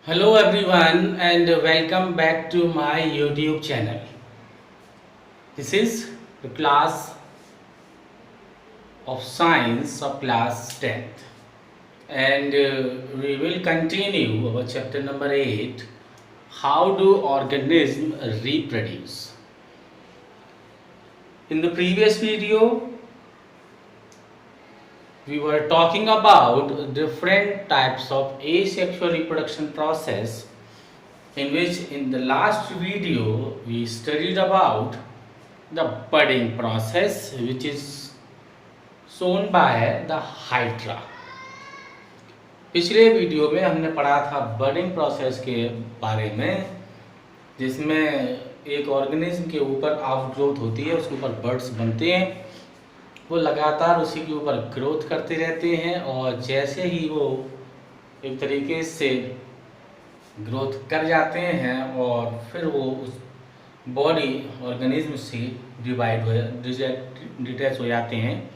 Hello everyone and welcome back to my YouTube channel. This is the class of science of class 10th and we will continue our chapter number 8, how do organisms reproduce. In the previous video we were talking about different types of asexual reproduction process, in which in the last video we studied about the budding process which is shown by the hydra. पिछले video में हमने पढ़ा था बर्डिंग process के बारे में, जिसमें एक ऑर्गेनिज्म के ऊपर आउटग्रोथ होती है, उसके ऊपर बर्ड्स बनते हैं, वो लगातार उसी के ऊपर ग्रोथ करते रहते हैं और जैसे ही वो एक तरीके से ग्रोथ कर जाते हैं और फिर वो उस बॉडी ऑर्गेनिज्म से डिटैच हो जाते हैं,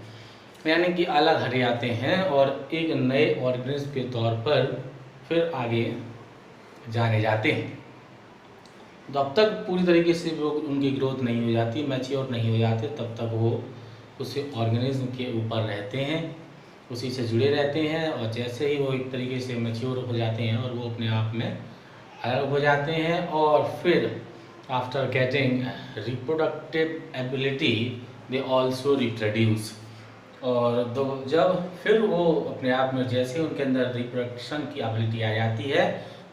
यानी कि अलग हट जाते हैं और एक नए ऑर्गेनिज्म के तौर पर फिर आगे जाने जाते हैं। तो अब तक पूरी तरीके से वो उनकी ग्रोथ नहीं हो जाती, मैच्योर नहीं हो जाते, तब तक वो उसी ऑर्गेनिज्म के ऊपर रहते हैं, उसी से जुड़े रहते हैं और जैसे ही वो एक तरीके से मैच्योर हो जाते हैं और वो अपने आप में अलग हो जाते हैं और फिर after getting reproductive ability they also reproduce. और जब फिर वो अपने आप में जैसे उनके अंदर रिप्रोडक्शन की एबिलिटी आ जाती है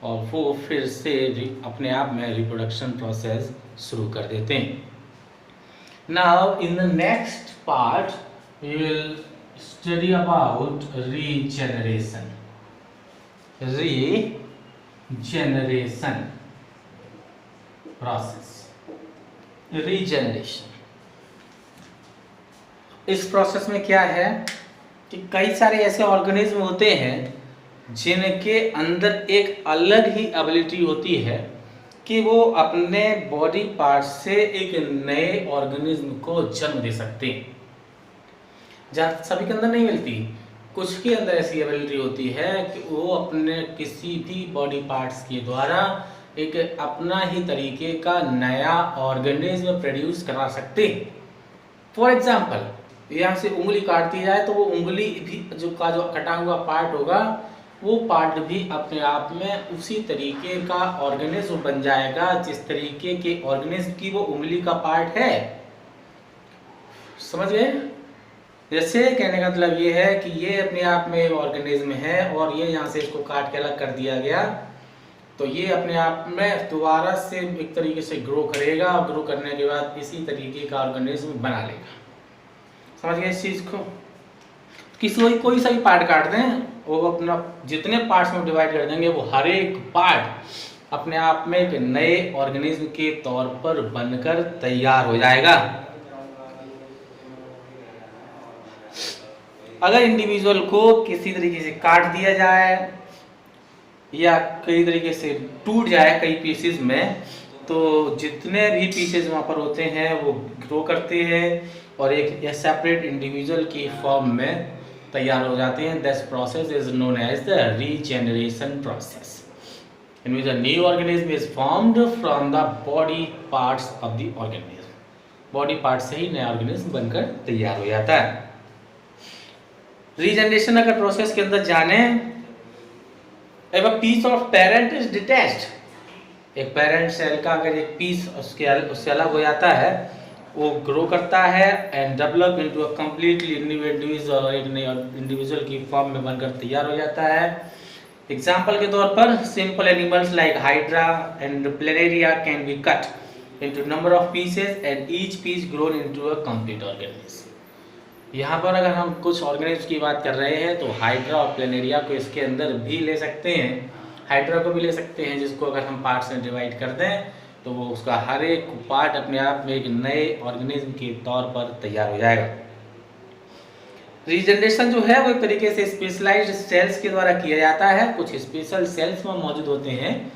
और वो फिर से अपने आप में रिप्रोडक्शन प्रोसेस शुरू कर देते हैं। Now in the next part we will study about regeneration. Regeneration process. Regeneration. इस प्रोसेस में क्या है कि कई सारे ऐसे ऑर्गेनिज्म होते हैं जिनके अंदर एक अलग ही एबिलिटी होती है कि वो अपने बॉडी पार्ट से एक नए ऑर्गेनिज्म को जन्म दे सकते हैं। जहाँ सभी के अंदर नहीं मिलती, कुछ के अंदर ऐसी एबिलिटी होती है कि वो अपने किसी भी बॉडी पार्ट्स के द्वारा एक अपना ही तरीके का नया ऑर्गेनिज्म प्रोड्यूस करा सकते हैं। फॉर एग्जाम्पल, यहाँ से उंगली काट दी जाए तो वो उंगली भी जो कटा हुआ पार्ट होगा, वो पार्ट भी अपने आप में उसी तरीके का ऑर्गेनिज्म बन जाएगा जिस तरीके के ऑर्गेनिज्म की वो उंगली का पार्ट है। समझ गए? जैसे कहने का मतलब ये है कि ये अपने आप में एक ऑर्गेनिज्म है और ये यहाँ से इसको काट के अलग कर दिया गया, तो ये अपने आप में दोबारा से एक तरीके से ग्रो करेगा और ग्रो करने के बाद इसी तरीके का ऑर्गेनिज्म बना लेगा। समझ गए इस चीज को? कोई सा भी पार्ट काट दें, वो अपना जितने पार्ट्स में डिवाइड कर देंगे, वो हर एक पार्ट अपने आप में एक नए ऑर्गेनिज्म के तौर पर बनकर तैयार हो जाएगा। अगर इंडिविजुअल को किसी तरीके से काट दिया जाए या कई तरीके से टूट जाए कई पीसेस में, तो जितने भी पीसेस वहाँ पर होते हैं वो ग्रो करते हैं और एक सेपरेट इंडिविजुअल की फॉर्म में तैयार हो जाते हैं। This process is known as the regeneration process, in which a new organism is formed from the body parts of the organism. Body part से ही नया ऑर्गेनिज्म बनकर तैयार हो जाता है। रीजेनरेशन अगर प्रोसेस के अंदर जाने, if a piece of parent is detached, एक पेरेंट सेल का अगर एक पीस उससे अलग हो जाता है, वो ग्रो करता है and develop into a completely individual और एक नए इंडिविजुअल की फॉर्म में बनकर तैयार हो जाता है। एग्जाम्पल के तौर पर simple animals like hydra and planaria can be cut into number of pieces and each piece grown into a complete organism. यहाँ पर अगर हम कुछ ऑर्गेनिज्म की बात कर रहे हैं तो हाइड्रा और प्लेनेरिया को इसके अंदर भी ले सकते हैं, हाइड्रा को भी ले सकते हैं, जिसको अगर हम पार्ट्स में डिवाइड कर दें तो वो उसका हर एक पार्ट अपने आप में एक नए ऑर्गेनिज्म के तौर पर तैयार हो जाएगा। रीजनरेशन जो है वो एक तरीके से स्पेशलाइज्ड सेल्स के द्वारा किया जाता है। कुछ स्पेशल सेल्स में मौजूद होते हैं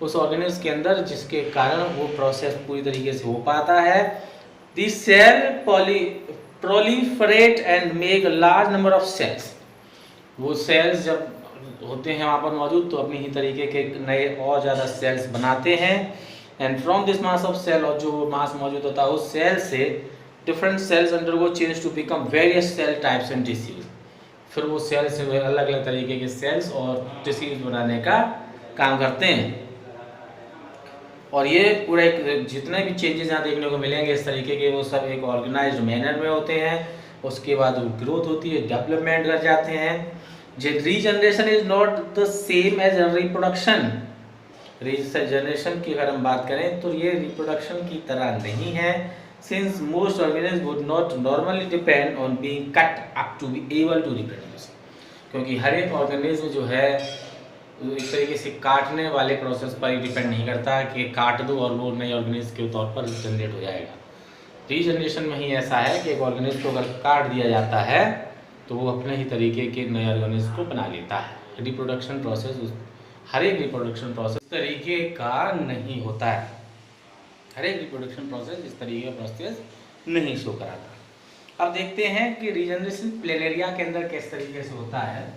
उस ऑर्गेनिज्म के अंदर, जिसके कारण वो प्रोसेस पूरी तरीके से हो पाता है। This cell proliferate and make a large number of cells। वो सेल्स जब होते हैं वहाँ पर मौजूद, तो अपनी ही तरीके के नए और ज़्यादा सेल्स बनाते हैं। And from this mass of cell, और जो मास मौजूद होता है उस सेल से different cells undergo change to become various cell types and tissues. फिर वो सेल से अलग अलग तरीके के सेल्स और टिश्यूज बनाने का काम करते हैं। और ये पूरा एक जितने भी चेंजेस यहाँ देखने को मिलेंगे इस तरीके के, वो सब एक ऑर्गेनाइज्ड मैनर में होते हैं। उसके बाद वो ग्रोथ होती है, डेवलपमेंट कर जाते हैं। Regeneration is not the same as reproduction. Regeneration की अगर हम बात करें तो ये रिप्रोडक्शन की तरह नहीं है, since most organism would not normally depend on being cut up to be able to reproduce. क्योंकि हर एक ऑर्गेनिज्म जो है एक तरीके से काटने वाले प्रोसेस पर ही डिपेंड नहीं करता कि काट दो और वो नए ऑर्गेनिज्म के तौर पर जनरेट हो जाएगा। रीजनरेशन में ही ऐसा है कि एक ऑर्गेनिज्म को अगर काट दिया जाता है तो वो अपने ही तरीके के नए ऑर्गेनिज्म को बना लेता है। रिप्रोडक्शन प्रोसेस, हर एक रिप्रोडक्शन प्रोसेस इस तरीके का नहीं होता है। हर एक रिप्रोडक्शन प्रोसेस इस तरीके का प्रोसेस नहीं शो कराता। अब देखते हैं कि रीजनरेशन प्लेनेरिया के अंदर किस तरीके से होता है।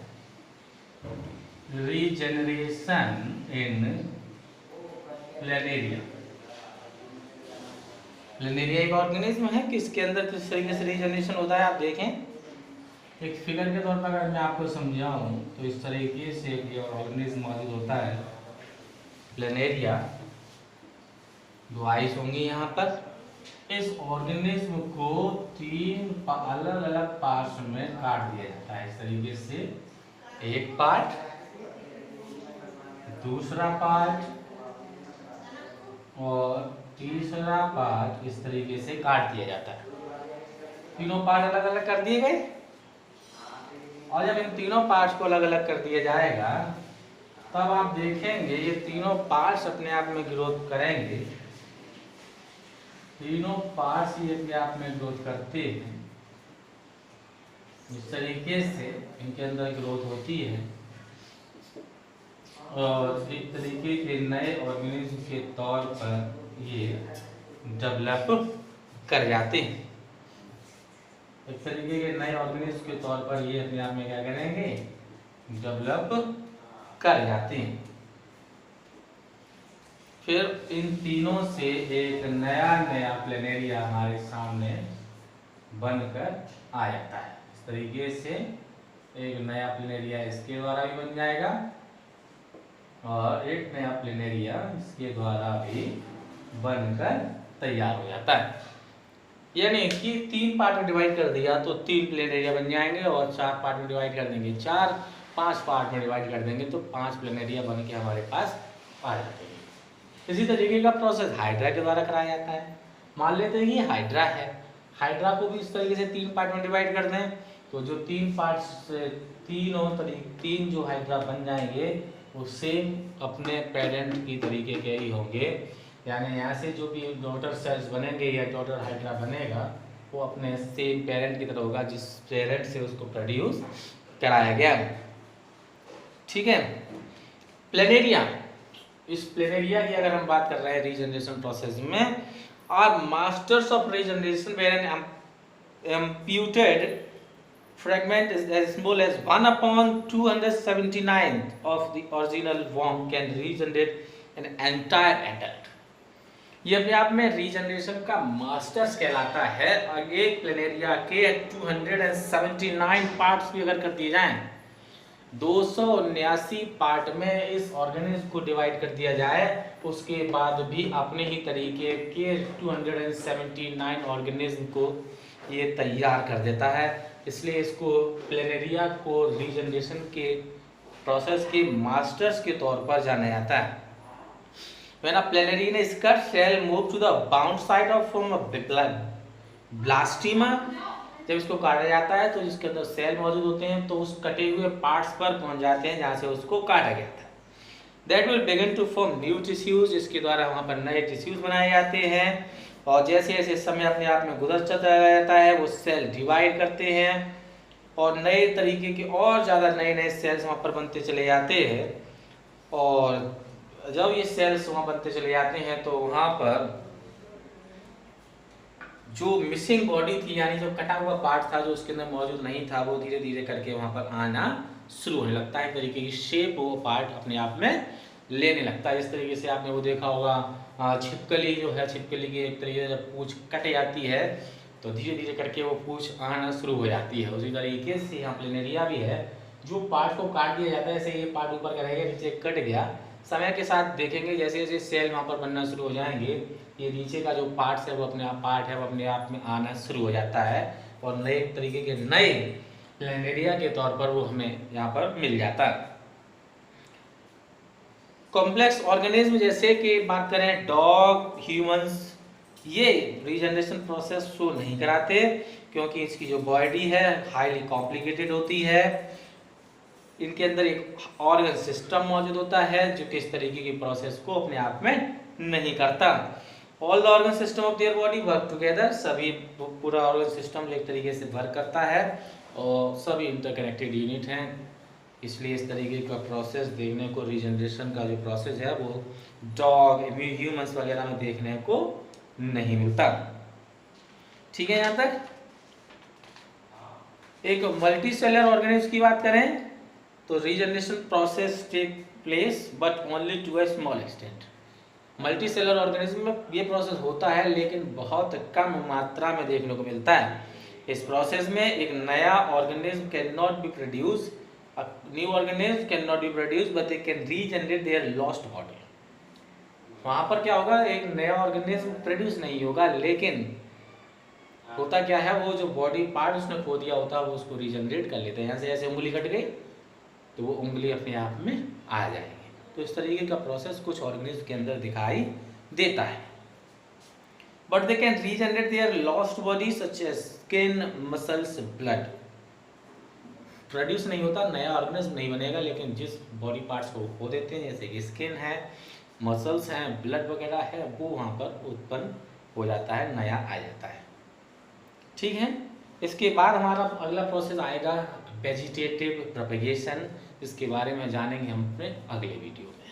रीजनरेशन इन प्लेनेरिया, प्लेनेरिया एक ऑर्गेनिज्म है कि इसके अंदर किस तरीके से रीजनरेशन होता है। आप देखें एक फिगर के तौर पर अगर मैं आपको समझाऊं तो इस तरीके से ये ऑर्गेनिज्म मौजूद होता है प्लेनेरिया। दो आइस होंगी यहाँ पर। इस ऑर्गेनिज्म को तीन अलग अलग पार्ट्स में काट दिया जाता है इस तरीके से। एक पार्ट, दूसरा पार्ट और तीसरा पार्ट इस तरीके से काट दिया जाता है। तीनों पार्ट अलग अलग कर दिए गए और जब इन तीनों पार्ट्स को अलग अलग कर दिया जाएगा तब आप देखेंगे ये तीनों पार्ट्स अपने आप में ग्रोथ करेंगे। तीनों पार्ट्स ही अपने आप में ग्रोथ करते हैं। इस तरीके से इनके अंदर ग्रोथ होती है और एक तरीके के नए ऑर्गेनिज्म के तौर पर ये डेवलप कर जाते हैं। एक तरीके के नए ऑर्गेनिज्म के तौर पर ये अपने आप में क्या करेंगे, डेवलप कर जाते हैं। फिर इन तीनों से एक नया नया प्लेनेरिया हमारे सामने बनकर आ जाता है। इस तरीके से एक नया प्लेनेरिया इसके द्वारा भी बन जाएगा और एक नया प्लेनेरिया इसके द्वारा भी बनकर तैयार हो जाता है। यानी कि 3 पार्ट में डिवाइड कर दिया तो 3 प्लेनेरिया बन जाएंगे और 4 पार्ट में डिवाइड कर देंगे 4, 5 पार्ट में डिवाइड कर देंगे तो 5 प्लेनेरिया बन के हमारे पास आ जाते हैं। इसी तरीके का प्रोसेस हाइड्रा के द्वारा कराया जाता है। मान लेते हैं कि हाइड्रा है, हाइड्रा को भी इस तरीके से 3 पार्ट में डिवाइड कर दें तो जो 3 पार्ट्स से 3 जो हाइड्रा बन जाएंगे वो सेम अपने पेरेंट की तरीके के ही होंगे। यानी यहाँ से जो भी डॉटर सेल्स बनेंगे या डॉटर हाइड्रा बनेगा वो अपने सेम पेरेंट की तरह होगा जिस पेरेंट से उसको प्रोड्यूस कराया गया। ठीक है। प्लेनेरिया, इस प्लेनेरिया की अगर हम बात कर रहे हैं रीजनरेशन प्रोसेस में, are masters of regeneration where an imputed fragment is as small as 1/279 of the original worm can regenerate an entire adult। ये अपने आप में रीजनरेशन का मास्टर्स कहलाता है। और एक प्लेनेरिया के 279 पार्ट्स भी अगर कर दिए जाएं, 279 पार्ट में इस ऑर्गेनिज्म को डिवाइड कर दिया जाए, उसके बाद भी अपने ही तरीके के 279 ऑर्गेनिज्म को ये तैयार कर देता है। इसलिए इसको प्लेनेरिया को रीजनरेशन के प्रोसेस के मास्टर्स के तौर पर जाना जाता है। When a planarian is cut, cell move to the bound side of from a blastema। जब इसको काटा जाता है तो जिसके अंदर सेल मौजूद होते हैं तो उस कटे हुए पार्ट्स पर पहुंच जाते हैं जहां से उसको काटा गया था। That will begin to form new tissues, जिसके द्वारा वहां पर नए टिश्यूज बनाए जाते हैं। और जैसे जैसे समय अपने आप में गुजरता जाता है वो सेल डिवाइड करते हैं और नए तरीके के और ज़्यादा नए नए सेल्स वहाँ पर बनते चले जाते हैं। और जब ये सेल्स वहाँ बनते चले जाते हैं तो वहाँ पर जो मिसिंग बॉडी थी, यानी जो कटा हुआ पार्ट था जो उसके अंदर मौजूद नहीं था, वो धीरे धीरे करके वहाँ पर आना शुरू होने लगता है, एक तरीके की शेप वो पार्ट अपने आप में लेने लगता है। इस तरीके से आपने वो देखा होगा छिपकली जो है, छिपकली की एक तरीके से जब पूंछ कट जाती है तो धीरे धीरे करके वो पूंछ आना शुरू हो जाती है। उसी तरीके से यहाँ प्लेनेरिया भी है, जो पार्ट को काट दिया जाता है, जैसे ये पार्ट ऊपर का रहेगा, नीचे कट गया, समय के साथ देखेंगे जैसे जैसे सेल वहाँ पर बनना शुरू हो जाएंगे, ये नीचे का जो पार्ट्स है वो अपने आप पार्ट है वो अपने आप में आना शुरू हो जाता है और नए तरीके के नए प्लेनेरिया के तौर पर वो हमें यहाँ पर मिल जाता है। कॉम्प्लेक्स ऑर्गेनिज्म जैसे कि बात करें डॉग, ह्यूमंस, ये रीजनरेशन प्रोसेस शो नहीं कराते क्योंकि इसकी जो बॉडी है हाईली कॉम्प्लिकेटेड होती है। इनके अंदर एक ऑर्गन सिस्टम मौजूद होता है जो कि इस तरीके की प्रोसेस को अपने आप में नहीं करता। All the organ system of their body work together, सभी पूरा ऑर्गन सिस्टम जो एक तरीके से वर्क करता है और सभी इंटरकनेक्टेड यूनिट हैं, इसलिए इस तरीके का प्रोसेस देखने को, रीजनरेशन का जो प्रोसेस है वो डॉग, ह्यूमंस वगैरह में देखने को नहीं मिलता। ठीक है, यहाँ तक। एक मल्टी सेलर ऑर्गेनिज्म की बात करें तो regeneration process take place but only to a small extent. Multicellular organism में ये प्रोसेस होता है लेकिन बहुत कम मात्रा में देखने को मिलता है। इस प्रोसेस में एक नया organism can not be produce, new organism can not be produce but they can regenerate their lost body. वहाँ पर क्या होगा, एक नया ऑर्गेनिज्म प्रोड्यूस नहीं होगा लेकिन होता क्या है, वो जो बॉडी पार्ट उसने खो दिया होता है वो उसको रीजनरेट कर लेते हैं। यहाँ से ऐसे उंगली कट गई तो वो उंगली अपने आप में आ जाएगी। तो इस तरीके का प्रोसेस कुछ ऑर्गेनिज्म के अंदर दिखाई देता है। But they can regenerate their lost body such as skin, muscles, blood. Produce नहीं होता, नया ऑर्गेनिज्म नहीं बनेगा, लेकिन जिस बॉडी पार्ट्स को खो देते हैं जैसे कि स्किन है, मसल्स हैं, ब्लड वगैरह है, वो वहाँ पर उत्पन्न हो जाता है, नया आ जाता है। ठीक है, इसके बाद हमारा अगला प्रोसेस आएगा वेजिटेटिव प्रोपेगेशन, इसके बारे में जानेंगे हम अपने अगले वीडियो में।